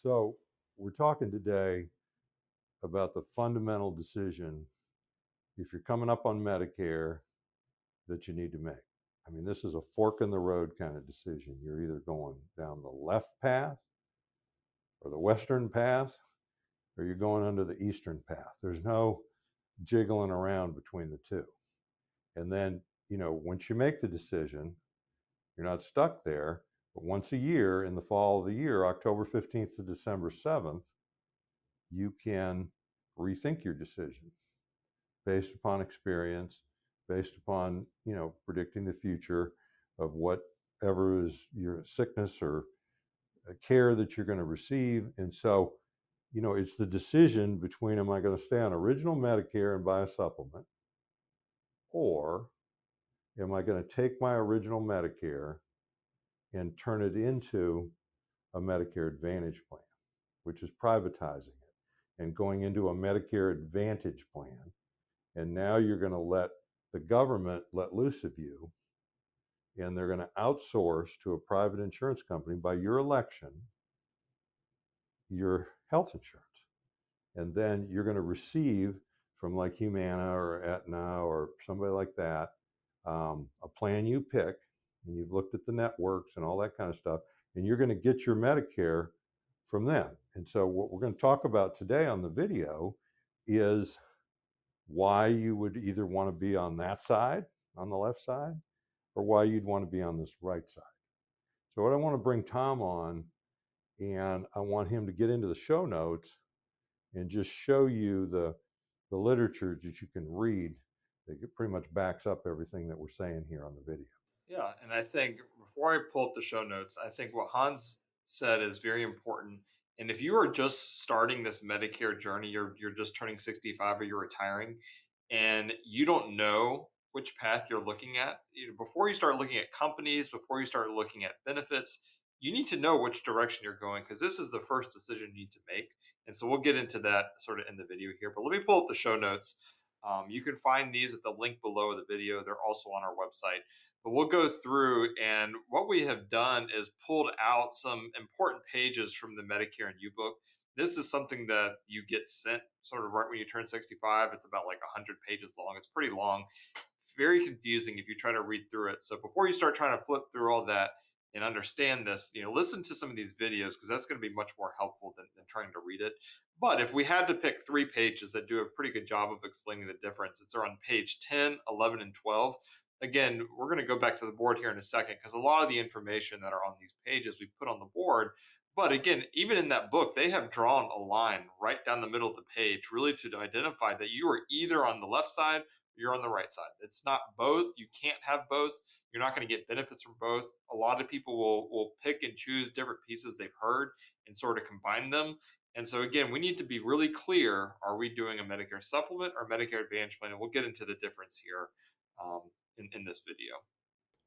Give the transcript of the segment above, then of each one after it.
So we're talking today about the fundamental decision, if you're coming up on Medicare, that you need to make. I mean, this is a fork in the road kind of decision. You're either going down the left path or the western path, or you're going under the eastern path. There's no jiggling around between the two. And then, once you make the decision, you're not stuck there. But once a year, in the fall of the year, October 15th to December 7th, you can rethink your decision based upon experience, based upon, predicting the future of whatever is your sickness or care that you're going to receive. And so, it's the decision between, am I going to stay on original Medicare and buy a supplement, or am I going to take my original Medicare and turn it into a Medicare Advantage plan, which is privatizing it and going into a Medicare Advantage plan. And now you're going to let the government let loose of you, and they're going to outsource to a private insurance company by your election your health insurance. And then you're going to receive from like Humana or Aetna or somebody like that, a plan you pick, and you've looked at the networks and all that kind of stuff, and you're going to get your Medicare from them. And so what we're going to talk about today on the video is why you would either want to be on that side, on the left side, or why you'd want to be on this right side. So what I want to bring Tom on, and I want him to get into the show notes and just show you the literature that you can read that pretty much backs up everything that we're saying here on the video. Yeah, and I think before I pull up the show notes, I think what Hans said is very important. And if you are just starting this Medicare journey, you're just turning 65 or you're retiring, and you don't know which path you're looking at, before you start looking at companies, before you start looking at benefits, you need to know which direction you're going because this is the first decision you need to make. And so we'll get into that sort of in the video here. But let me pull up the show notes. You can find these at the link below the video. They're also on our website. But we'll go through, and what we have done is pulled out some important pages from the Medicare and You book. This is something that you get sent sort of right when you turn 65. It's about like 100 pages long. It's pretty long. It's very confusing if you try to read through it. So before you start trying to flip through all that and understand this, listen to some of these videos because that's going to be much more helpful than trying to read it. But if we had to pick 3 pages that do a pretty good job of explaining the difference, it's on page 10, 11, and 12. Again, we're going to go back to the board here in a second because a lot of the information that are on these pages we put on the board. But again, even in that book, they have drawn a line right down the middle of the page, really to identify that you are either on the left side or you're on the right side. It's not both. You can't have both. You're not going to get benefits from both. A lot of people will pick and choose different pieces they've heard and sort of combine them. And so again, we need to be really clear: are we doing a Medicare supplement or Medicare Advantage plan? And we'll get into the difference here. In this video.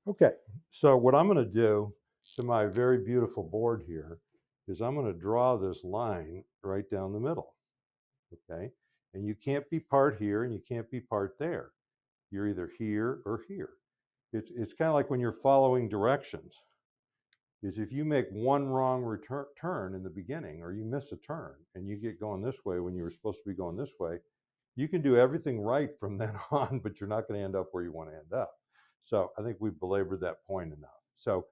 Okay, so what I'm going to do to my very beautiful board here is I'm going to draw this line right down the middle. Okay, and you can't be part here and you can't be part there. You're either here or here. It's kind of like when you're following directions. Is if you make one wrong turn in the beginning, or you miss a turn and you get going this way when you were supposed to be going this way, you can do everything right from then on, but you're not going to end up where you want to end up. So I think we've belabored that point enough. So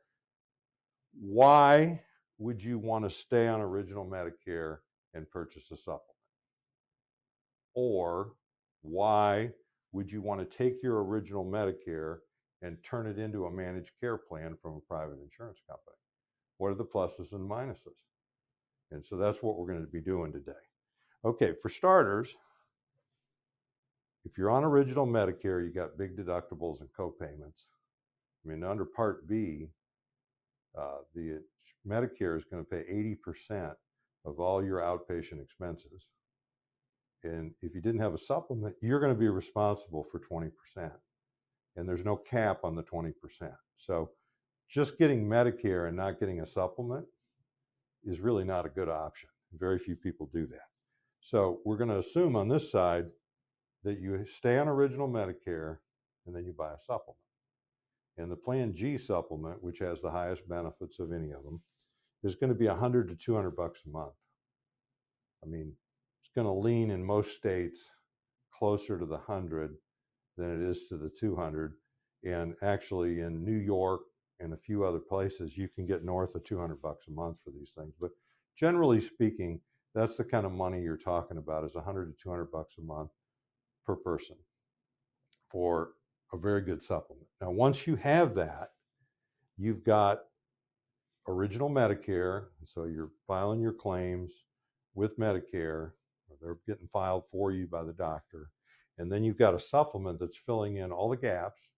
why would you want to stay on original Medicare and purchase a supplement? Or why would you want to take your original Medicare and turn it into a managed care plan from a private insurance company? What are the pluses and minuses? And so that's what we're going to be doing today. Okay, for starters, if you're on original Medicare, you got big deductibles and co-payments. I mean, under Part B, the Medicare is going to pay 80% of all your outpatient expenses. And if you didn't have a supplement, you're going to be responsible for 20%. And there's no cap on the 20%. So just getting Medicare and not getting a supplement is really not a good option. Very few people do that. So we're going to assume on this side that you stay on original Medicare and then you buy a supplement. And the Plan G supplement, which has the highest benefits of any of them, is going to be 100 to 200 bucks a month. I mean, it's going to lean in most states closer to the 100 than it is to the 200. And actually, in New York and a few other places, you can get north of 200 bucks a month for these things. But generally speaking, that's the kind of money you're talking about, is 100 to 200 bucks a month per person for a very good supplement. Now, once you have that, you've got original Medicare. So you're filing your claims with Medicare, or they're getting filed for you by the doctor. And then you've got a supplement that's filling in all the gaps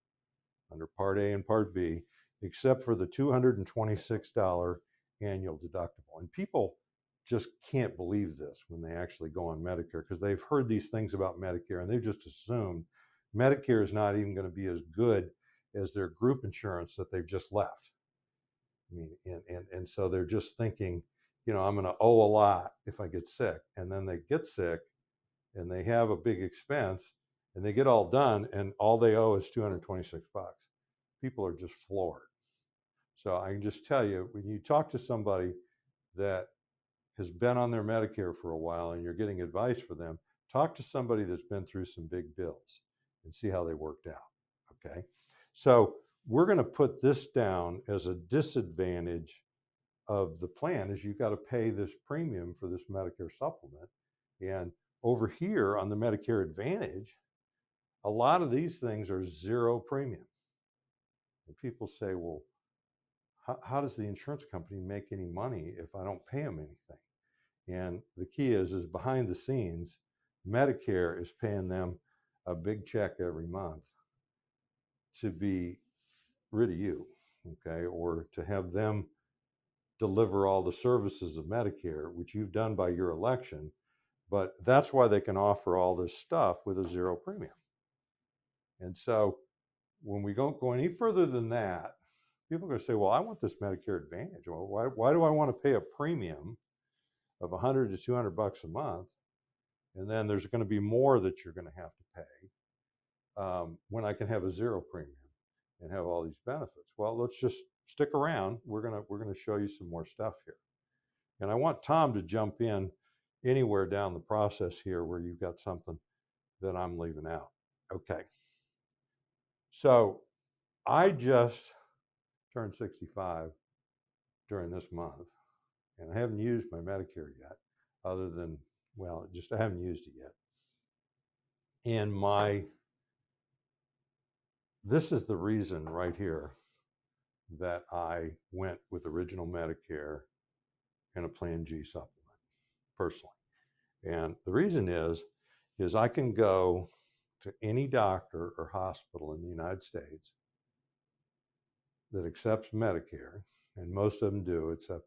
under Part A and Part B, except for the $226 annual deductible. And people just can't believe this when they actually go on Medicare, because they've heard these things about Medicare and they've just assumed Medicare is not even going to be as good as their group insurance that they've just left. I mean, and so they're just thinking, I'm going to owe a lot if I get sick. And then they get sick and they have a big expense and they get all done and all they owe is 226 bucks. People are just floored. So I can just tell you, when you talk to somebody that has been on their Medicare for a while and you're getting advice for them, talk to somebody that's been through some big bills and see how they worked out. Okay. So we're going to put this down as a disadvantage of the plan, is you've got to pay this premium for this Medicare supplement. And over here on the Medicare Advantage, a lot of these things are zero premium. And people say, well, how does the insurance company make any money if I don't pay them anything? And the key is behind the scenes, Medicare is paying them a big check every month to be rid of you, okay, or to have them deliver all the services of Medicare, which you've done by your election. But that's why they can offer all this stuff with a zero premium. And so when we don't go any further than that, people are going to say, well, I want this Medicare Advantage. Well, why do I want to pay a premium of 100 to 200 bucks a month? And then there's going to be more that you're going to have to pay when I can have a zero premium and have all these benefits. Well, let's just stick around. We're going to show you some more stuff here. And I want Tom to jump in anywhere down the process here where you've got something that I'm leaving out. Okay. So I just turned 65 during this month, and I haven't used my Medicare yet, other than, well, just I haven't used it yet. And this is the reason right here that I went with original Medicare and a Plan G supplement personally. And the reason is I can go to any doctor or hospital in the United States that accepts Medicare, and most of them do, except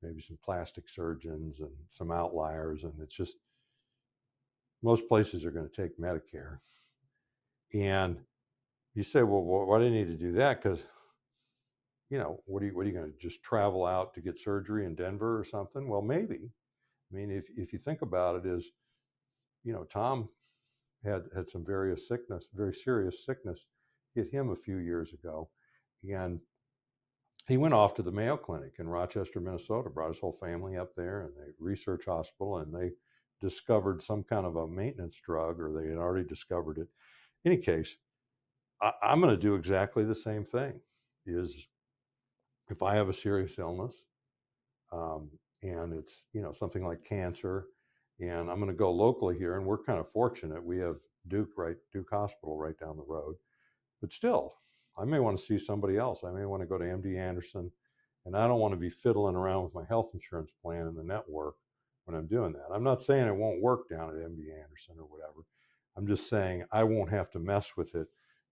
maybe some plastic surgeons and some outliers. And it's just, most places are going to take Medicare. And you say, well, why do you need to do that? Because, what are you going to just travel out to get surgery in Denver or something? Well, maybe. I mean, if you think about it, is, Tom had some very serious sickness hit him a few years ago. And he went off to the Mayo Clinic in Rochester, Minnesota, brought his whole family up there, and they research hospital, and they discovered some kind of a maintenance drug, or they had already discovered it. In any case, I'm going to do exactly the same thing. Is if I have a serious illness, and it's something like cancer, and I'm going to go locally here, and we're kind of fortunate. We have Duke Hospital right down the road, but still, I may want to see somebody else. I may want to go to MD Anderson, and I don't want to be fiddling around with my health insurance plan in the network when I'm doing that. I'm not saying it won't work down at MD Anderson or whatever. I'm just saying I won't have to mess with it,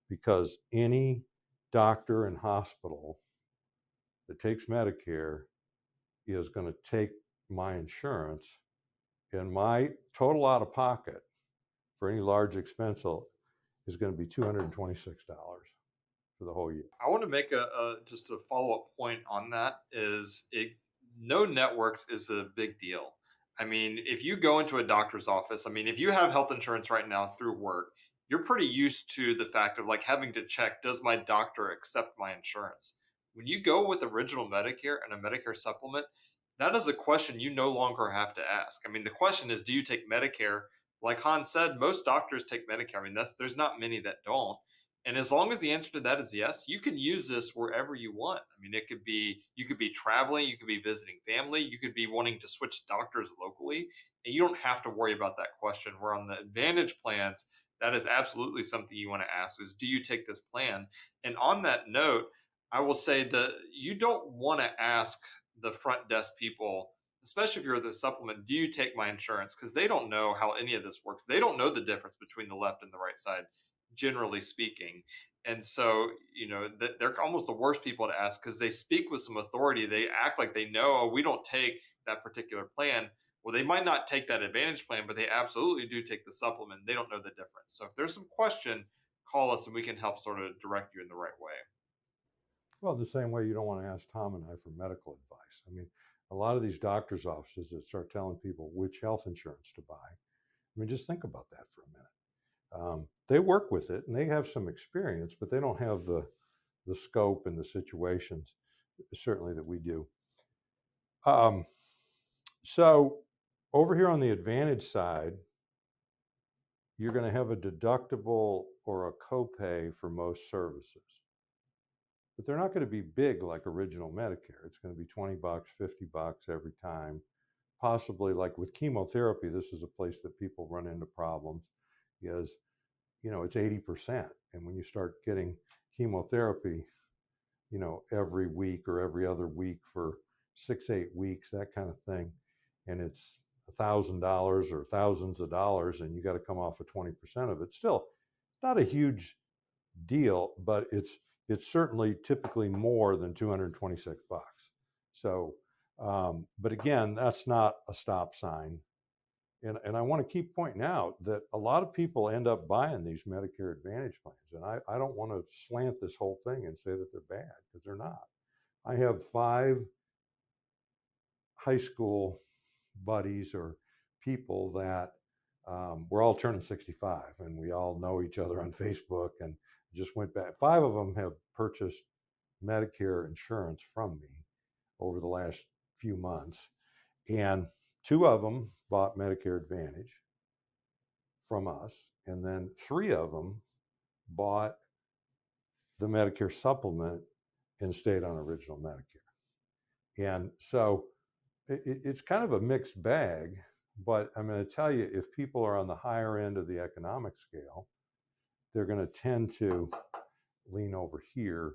because any doctor and hospital that takes Medicare is going to take my insurance, and my total out of pocket for any large expense is going to be $226 for the whole year. I want to make just a follow up point on that. No networks is a big deal. I mean, if you go into a doctor's office, I mean, if you have health insurance right now through work, you're pretty used to the fact of like having to check, does my doctor accept my insurance? when you go with original Medicare and a Medicare supplement, that is a question you no longer have to ask. I mean, the question is, do you take Medicare? Like Hans said, most doctors take Medicare. I mean, there's not many that don't. And as long as the answer to that is yes, you can use this wherever you want. I mean, it could be you could be traveling, you could be visiting family, you could be wanting to switch doctors locally, and you don't have to worry about that question. Where on the Advantage plans, that is absolutely something you want to ask is, do you take this plan? And on that note, I will say that you don't want to ask the front desk people, especially if you're the supplement, do you take my insurance? Because they don't know how any of this works. They don't know the difference between the left and the right side, generally speaking. And so, they're almost the worst people to ask because they speak with some authority. They act like they know, oh, we don't take that particular plan. Well, they might not take that Advantage plan, but they absolutely do take the supplement. They don't know the difference. So if there's some question, call us and we can help sort of direct you in the right way. Well, the same way you don't want to ask Tom and I for medical advice. I mean, a lot of these doctors' offices that start telling people which health insurance to buy. I mean, just think about that for a minute. They work with it and they have some experience, but they don't have the scope and the situations certainly that we do. Um, so over here on the Advantage side, you're going to have a deductible or a copay for most services, but they're not going to be big like original Medicare. It's going to be 20 bucks, 50 bucks every time. Possibly like with chemotherapy, this is a place that people run into problems is, it's 80%. And when you start getting chemotherapy, every week or every other week for 6, 8 weeks, that kind of thing, and it's $1,000 or thousands of dollars, and you got to come off of 20% of it. Still, not a huge deal, but it's certainly typically more than 226 bucks. So, but again, that's not a stop sign. And I want to keep pointing out that a lot of people end up buying these Medicare Advantage plans. And I don't want to slant this whole thing and say that they're bad because they're not. I have 5 high school buddies or people that we're all turning 65 and we all know each other on Facebook and just went back. 5 of them have purchased Medicare insurance from me over the last few months. And 2 of them bought Medicare Advantage from us. And then 3 of them bought the Medicare supplement and stayed on original Medicare. And so it's kind of a mixed bag, but I'm going to tell you, if people are on the higher end of the economic scale, they're going to tend to lean over here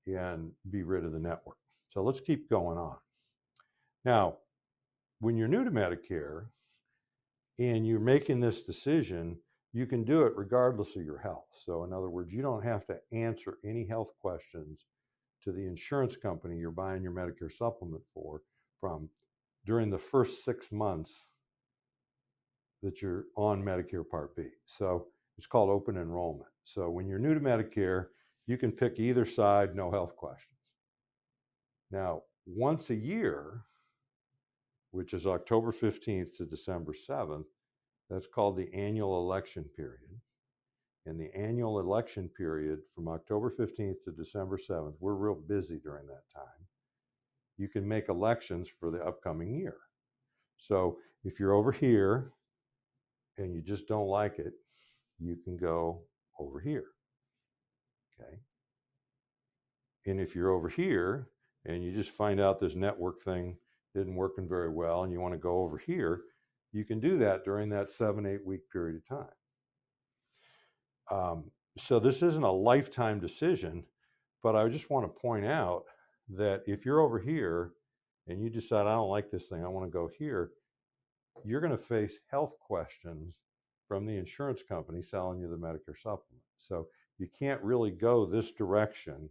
and be rid of the network. So let's keep going on. Now, when you're new to Medicare and you're making this decision, you can do it regardless of your health. So, in other words, you don't have to answer any health questions to the insurance company you're buying your Medicare supplement from during the first 6 months that you're on Medicare Part B. So it's called open enrollment. So when you're new to Medicare, you can pick either side, no health questions. Now, once a year, which is October 15th to December 7th, that's called the annual election period. In the annual election period from October 15th to December 7th, we're real busy during that time. You can make elections for the upcoming year. So if you're over here and you just don't like it, you can go over here. Okay. And if you're over here and you just find out this network thing isn't working very well and you want to go over here, you can do that during that 7, 8 week period of time. So this isn't a lifetime decision, but I just want to point out that if you're over here and you decide, I don't like this thing, I want to go here, you're going to face health questions from the insurance company selling you the Medicare supplement. So you can't really go this direction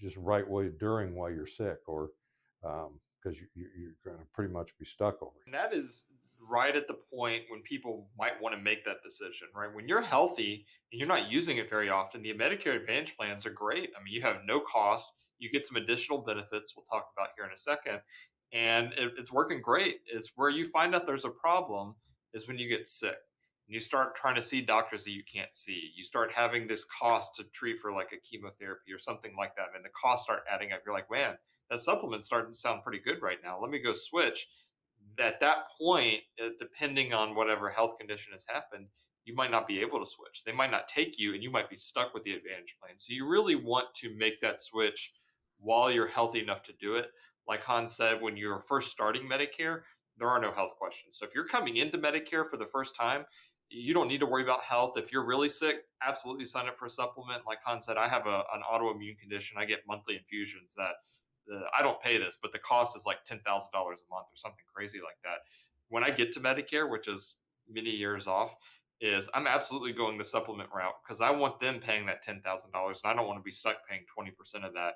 just right way during while you're sick, or because you're going to pretty much be stuck over And that is right at the point when people might want to make that decision, right? When you're healthy and you're not using it very often, the Medicare Advantage plans are great. I mean, you have no cost, you get some additional benefits we'll talk about here in a second, and it's working great. It's where you find out there's a problem is when you get sick. and you start trying to see doctors that you can't see. You start having this cost to treat for like a chemotherapy or something like that, and the costs start adding up. You're like, man, that supplement's starting to sound pretty good right now. Let me go switch. At that point, depending on whatever health condition has happened, you might not be able to switch. They might not take you, and you might be stuck with the Advantage plan. So you really want to make that switch while you're healthy enough to do it. Like Hans said, when you're first starting Medicare, there are no health questions. So if you're coming into Medicare for the first time, you don't need to worry about health. If you're really sick, absolutely sign up for a supplement. Like Hans said, I have an autoimmune condition. I get monthly infusions that I don't pay this, but the cost is like $10,000 a month or something crazy like that. When I get to Medicare, which is many years off, is I'm absolutely going the supplement route because I want them paying that $10,000 and I don't want to be stuck paying 20% of that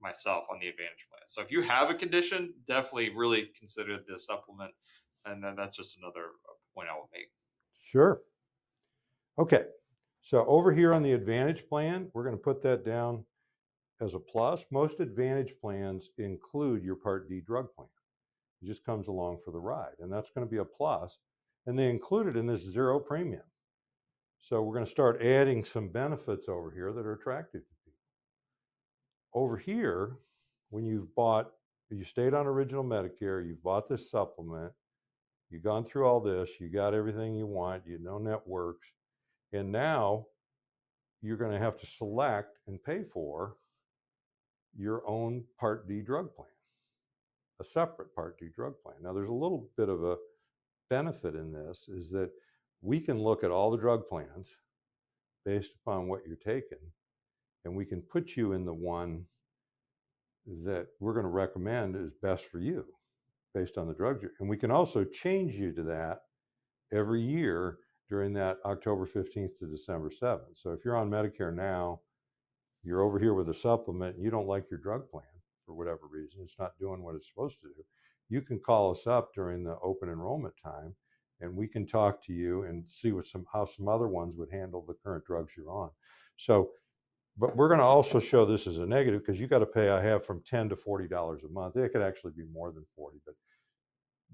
myself on the Advantage plan. So if you have a condition, definitely really consider the supplement. And then that's just another point I will make. Sure. Okay. So over here on the Advantage plan, we're going to put that down as a plus. Most Advantage plans include your Part D drug plan. It just comes along for the ride, and that's going to be a plus. And they include it in this zero premium. So we're going to start adding some benefits over here that are attractive to people. Over here, when you stayed on original Medicare, you've bought this supplement, you've gone through all this, you got everything you want, you know networks, and now you're going to have to select and pay for your own Part D drug plan, a separate Part D drug plan. Now, there's a little bit of a benefit in this is that we can look at all the drug plans based upon what you're taking, and we can put you in the one that we're going to recommend is best for you based on the drugs. And we can also change you to that every year during that October 15th to December 7th. So if you're on Medicare now, you're over here with a supplement, and you don't like your drug plan for whatever reason, it's not doing what it's supposed to do, you can call us up during the open enrollment time and we can talk to you and see how some other ones would handle the current drugs you're on. So, but we're going to also show this as a negative because you got to pay, I have from $10 to $40 a month. It could actually be more than 40, but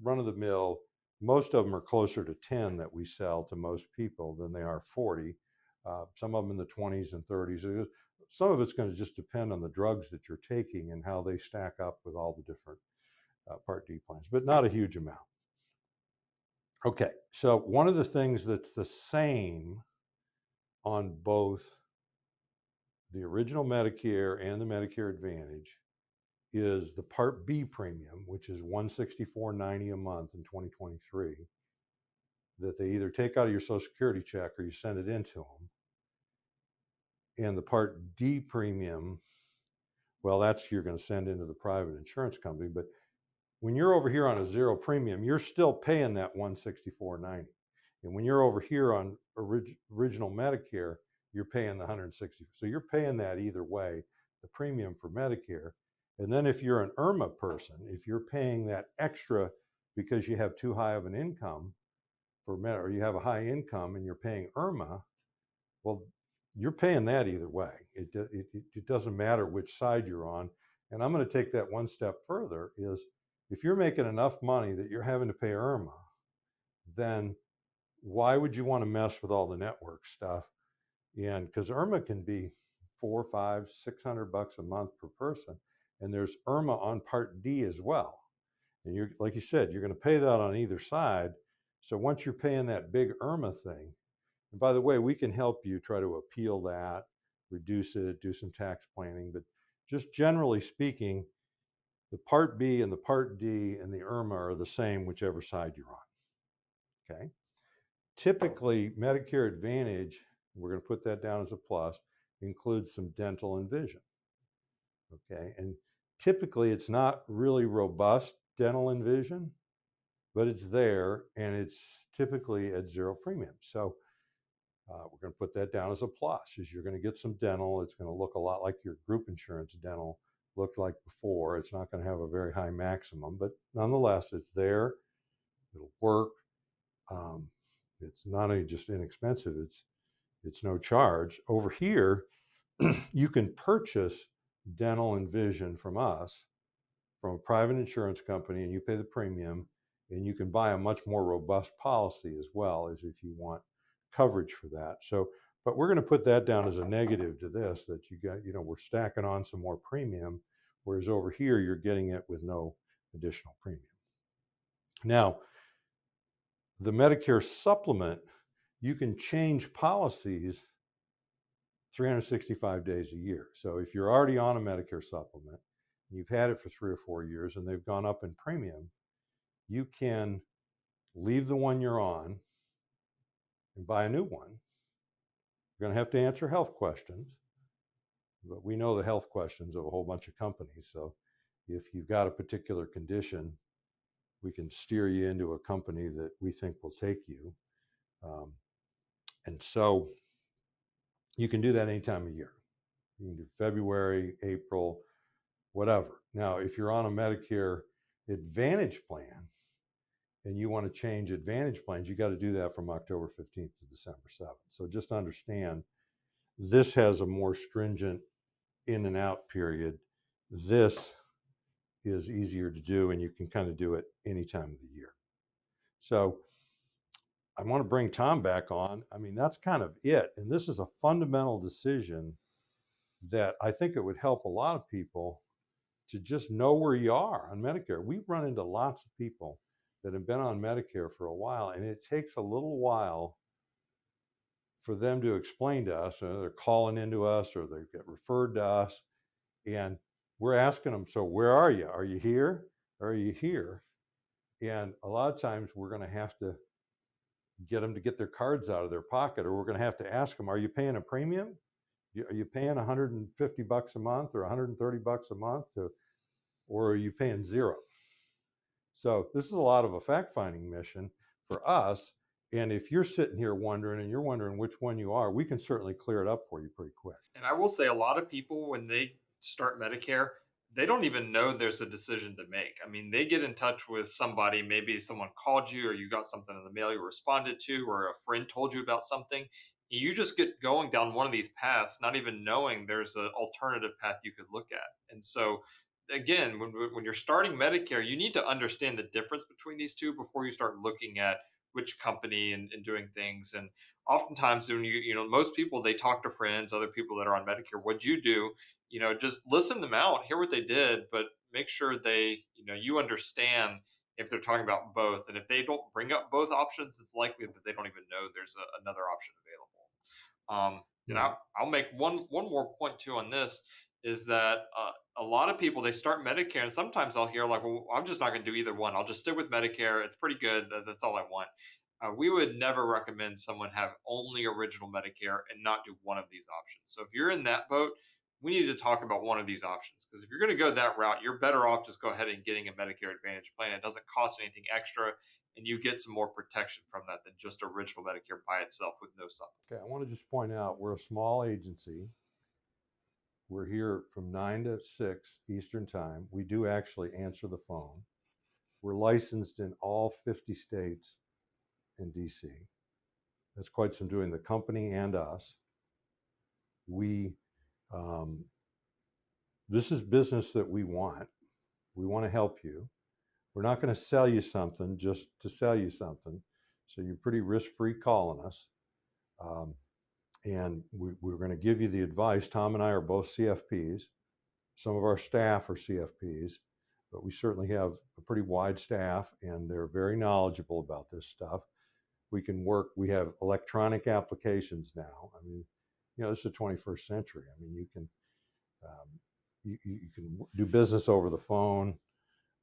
run of the mill, most of them are closer to 10 that we sell to most people than they are 40. Some of them in the 20s and 30s. Some of it's going to just depend on the drugs that you're taking and how they stack up with all the different Part D plans, but not a huge amount. Okay, so one of the things that's the same on both the original Medicare and the Medicare Advantage is the Part B premium, which is $164.90 a month in 2023, that they either take out of your Social Security check or you send it into them. And the Part D premium, well, that's you're going to send into the private insurance company. But when you're over here on a zero premium, you're still paying that $164.90. And when you're over here on original Medicare, you're paying the $160. So you're paying that either way, the premium for Medicare. And then if you're an IRMA person, if you're paying that extra because you have too high of an income for Medicare, or you have a high income and you're paying IRMA, well, you're paying that either way. It doesn't matter which side you're on. And I'm going to take that one step further is if you're making enough money that you're having to pay IRMA, then why would you want to mess with all the network stuff? And because IRMA can be $400, $500, $600 a month per person. And there's IRMA on Part D as well. And you're, like you said, you're going to pay that on either side. So once you're paying that big IRMA thing, and by the way, we can help you try to appeal that, reduce it, do some tax planning. But just generally speaking, the Part B and the Part D and the IRMA are the same, whichever side you're on. Okay. Typically, Medicare Advantage, we're going to put that down as a plus, includes some dental and vision. Okay. And typically, it's not really robust dental and vision, but it's there and it's typically at zero premium. So we're going to put that down as a plus. Is you're going to get some dental. It's going to look a lot like your group insurance dental looked like before. It's not going to have a very high maximum, but nonetheless, it's there. It'll work. It's not only just inexpensive, it's no charge. Over here, you can purchase dental and vision from us, from a private insurance company, and you pay the premium, and you can buy a much more robust policy as well as if you want coverage for that. So, but we're going to put that down as a negative to this, that you got, we're stacking on some more premium, whereas over here you're getting it with no additional premium. Now, the Medicare supplement, you can change policies 365 days a year. So if you're already on a Medicare supplement, you've had it for 3 or 4 years and they've gone up in premium, you can leave the one you're on and buy a new one. You're going to have to answer health questions, but we know the health questions of a whole bunch of companies. So if you've got a particular condition, we can steer you into a company that we think will take you. And so you can do that any time of year. You can do February, April, whatever. Now, if you're on a Medicare Advantage plan and you want to change Advantage plans, you got to do that from October 15th to December 7th. So just understand, this has a more stringent in and out period. This is easier to do, and you can kind of do it any time of the year. So I want to bring Tom back on. I mean, that's kind of it. And this is a fundamental decision that I think it would help a lot of people to just know where you are on Medicare. We've run into lots of people that have been on Medicare for a while, and it takes a little while for them to explain to us, or they're calling into us, or they get referred to us, and we're asking them, so where are you? Are you here? Are you here? And a lot of times we're going to have to get them to get their cards out of their pocket, or we're going to have to ask them, are you paying a premium? Are you paying $150 a month or $130 a month or are you paying zero? So this is a lot of a fact-finding mission for us. And if you're sitting here wondering and you're wondering which one you are, we can certainly clear it up for you pretty quick. And I will say, a lot of people, when they start Medicare, they don't even know there's a decision to make. I mean, they get in touch with somebody, maybe someone called you, or you got something in the mail you responded to, or a friend told you about something. You just get going down one of these paths, not even knowing there's an alternative path you could look at. And so, again, when you're starting Medicare, you need to understand the difference between these two before you start looking at which company and doing things. And oftentimes when most people, they talk to friends, other people that are on Medicare. What'd you do? Just listen them out, hear what they did, but make sure you understand if they're talking about both. And if they don't bring up both options, it's likely that they don't even know there's another option available. And Right. I'll make one more point too on this, is that a lot of people, they start Medicare, and sometimes I'll hear like, well, I'm just not going to do either one. I'll just stick with Medicare. It's pretty good. That's all I want. We would never recommend someone have only original Medicare and not do one of these options. So if you're in that boat, we need to talk about one of these options, because if you're going to go that route, you're better off just go ahead and getting a Medicare Advantage plan. It doesn't cost anything extra, and you get some more protection from that than just original Medicare by itself with no supplement. Okay, I want to just point out, we're a small agency. We're here from 9 to 6 Eastern Time. We do actually answer the phone. We're licensed in all 50 states and DC. That's quite some doing, the company and us. We, this is business that we want. We want to help you. We're not going to sell you something just to sell you something. So you're pretty risk-free calling us. And we're going to give you the advice. Tom and I are both CFPs. Some of our staff are CFPs, but we certainly have a pretty wide staff, and they're very knowledgeable about this stuff. We can work, we have electronic applications now. I mean, this is the 21st century. I mean, you can do business over the phone.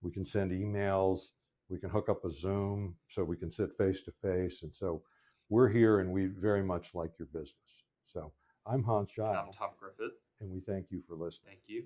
We can send emails. We can hook up a Zoom so we can sit face to face. And so we're here, and we very much like your business. So I'm Hans And I'm Giles, Tom Griffith. and we thank you for listening. Thank you.